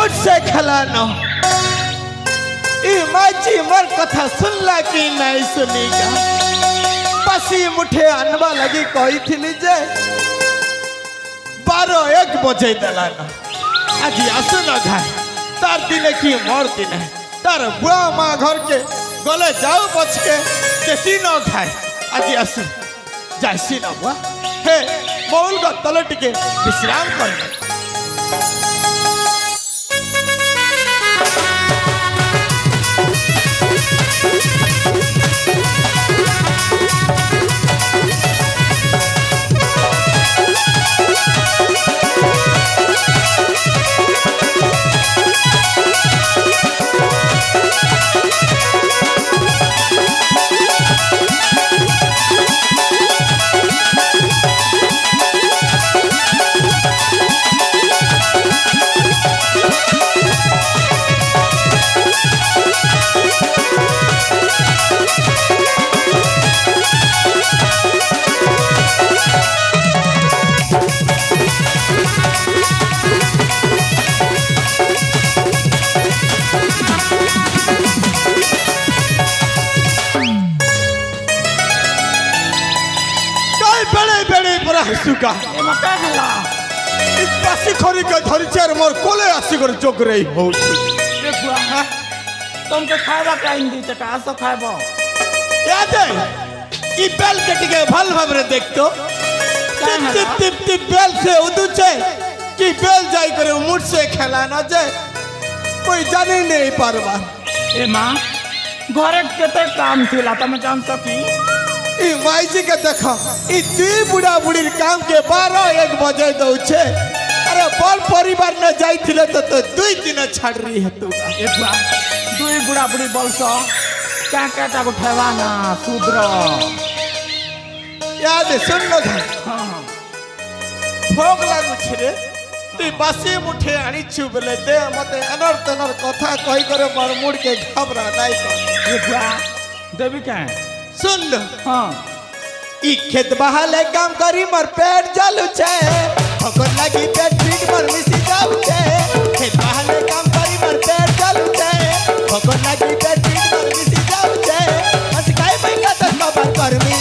मुझसे खिलाना माची मर कथा सुनला कि नहीं सुनीगा बसी मुठे अनवा लगी कही थी जे 12-1 बजे दलाना आज आसु न घाए तार दिन की मोर दिन है तार बुआ माँ घर के गले जाऊ बच के देसी न खाए आज आसु जासी न बुआ हे मौल का तले टिके विश्राम कर सुका बासी खरी के धरी चार मोर कोले आसी कर जोग रही हो देखुआ तुमके खाइबा काइन दी त आसो खाइबो याद है ई बेल के टिके भल भाबरे देखतो टिप टिप टिप टिप बेल से उदुचे कि बेल जाई करे मुठ से खेलाना जे कोई जाने नहीं पारबा ए मां घरे केते काम थिला तमे जान सकी ई माई जी के देखा ई दुई बुढ़ा बुढ़ी काम के 12-1 बजे दउछे अरे बल परिवार न जाई थिले तो 2 दिन छाड़ रही है तू एकबा दुई बुढ़ा बुढ़ी बोलसो क्या कहता को ठेवाना सुद्र याद सुन लो हां भोग लागु छरे तू बासी मुठे आनी छु बोले दे मते अनर कथा कहि करे मोर मुड़ के घबरा नहीं कर एकबा देवी का सुन लो हां ई खेत बहाले काम करी मर पेट जलु छे भगन लागी पेट पीट मर मिसी जाऊ छे खेत बहाले काम करी मर पेट जलु छे भगन लागी पेट पीट मर मिसी जाऊ छे हंस काई मैं का त बाबा करमी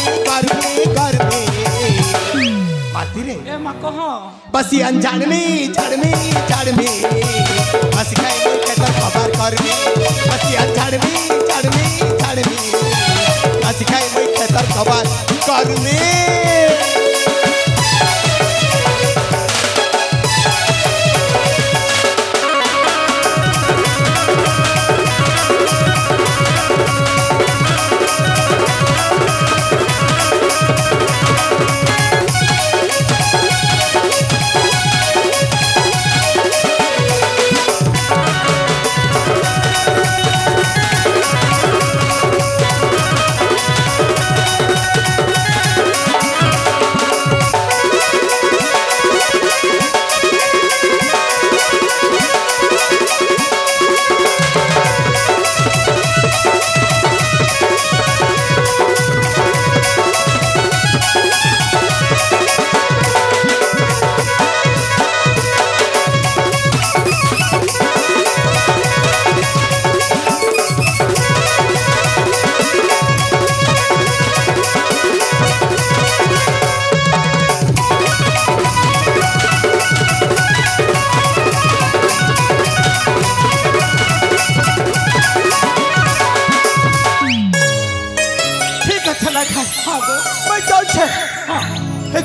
माती रे ए मा कहो बसी अनजान में झाड़मी हंस काई मैं का त बाबा करमी बसी अनजान में झाड़मी सिखाई मैं खेतर खबर करने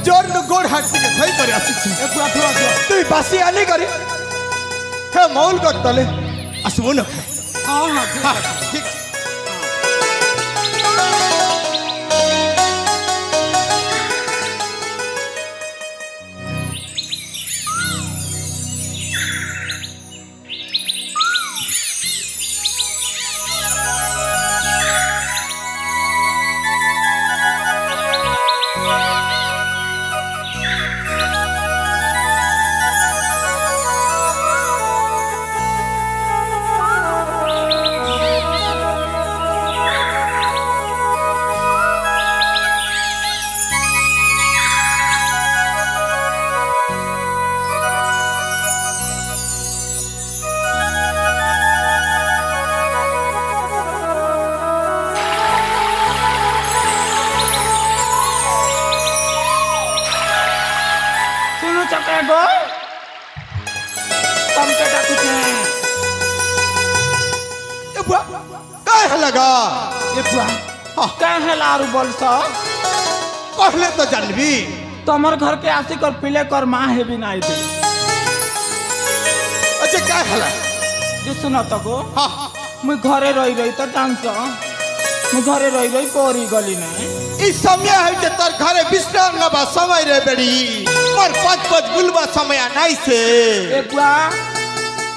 जोर न गोड़ हाथ के सही करे आसी छे पूरा थोड़ा तू बासी आनी करे हे मौल को तले असमो न हां हां ठीक काहे गो तुमके डाकुचे ए बुआ काहे लगा ए बुआ काहे लारू बोलस कहले तो जानबी तमर घर के आसी कर पीले कर माँ है भी नहीं दे अच्छा काहे हला जे सुना तो गो हां मुई घरे रही तो डांस मुई घरे रही कोरी गली नहीं इस समय है जे तोर घरे विश्राम नबा समय रे बेड़ी मोर 5 बुलबा समय नहीं से ए बुआ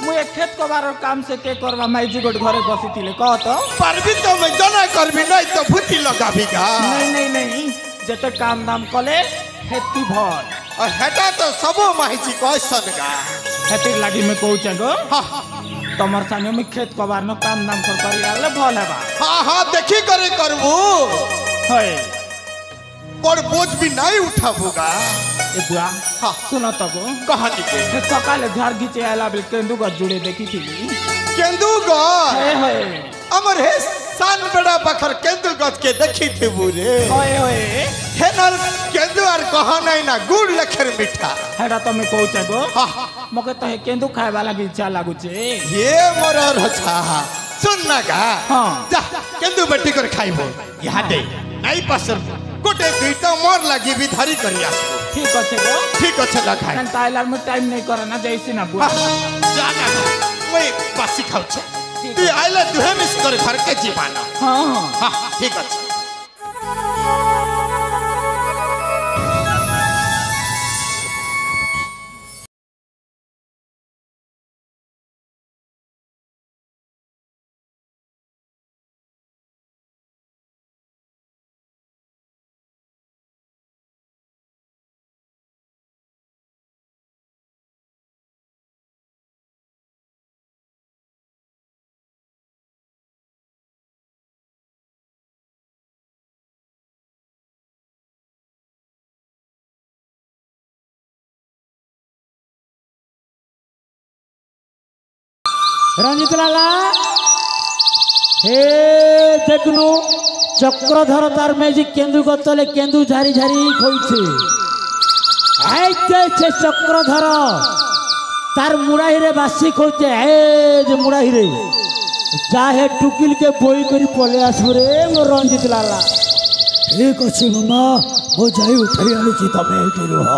मुई एक खेत को बार काम से के करवा माईजी गोट घरे बसी थिले कह तो परबी तो मैं जना करबी नहीं तो भूति लगाबी का नहीं जते काम दाम कले हेती भर और हेटा तो सबो माहिची क्वेश्चन का हेती लागी में कहू चगो हां तमर संगे में खेत को बार न काम दाम कर करी आले भल हेबा हां देखी करे करबू होय और बोझ भी नहीं उठाबूगा ए बुआ हां सुनो तो गो कहानी के सकाले झाड़ घिचे आला बिल केंदू का जुड़े देखी थी केंदू गज होय अमर हे सान बड़ा बखर केंदू गज के देखी थी बुरे होय हे नल केंदू आर कहा नहीं ना गुड़ लखर मीठा हेडा तो मैं कहू चगो हां मके तो हे केंदू खाए वाला की इच्छा लागू छे ये मोर रछा सुन ना गा हां जा केंदू बेटी कर खाइबो यहाँ दे नहीं पसर गोटे दुईटा मोर लगी भी धरी करिया ठीक अच्छे गो ठीक अच्छे लगा नन ताइलार में टाइम नहीं करना जैसे ना बुआ जाना मैं बासी खाऊ छे तू आइला दुहे मिस कर घर के जीवाना हां हां ठीक अच्छे रंजित लाला हे देखनु चक्रधर तार मैजिक केंदु गतले केंदु झारी झारी खोइछे आइते छे चक्रधर तार मुड़ाही रे बासी खोइछे हे जे मुड़ाही रे चाहे टुकिल के बोई करी पले आसु रे मो रंजित लाला ठीक अछि मामा मो जाई उठाई आनी छी तमे एठी रह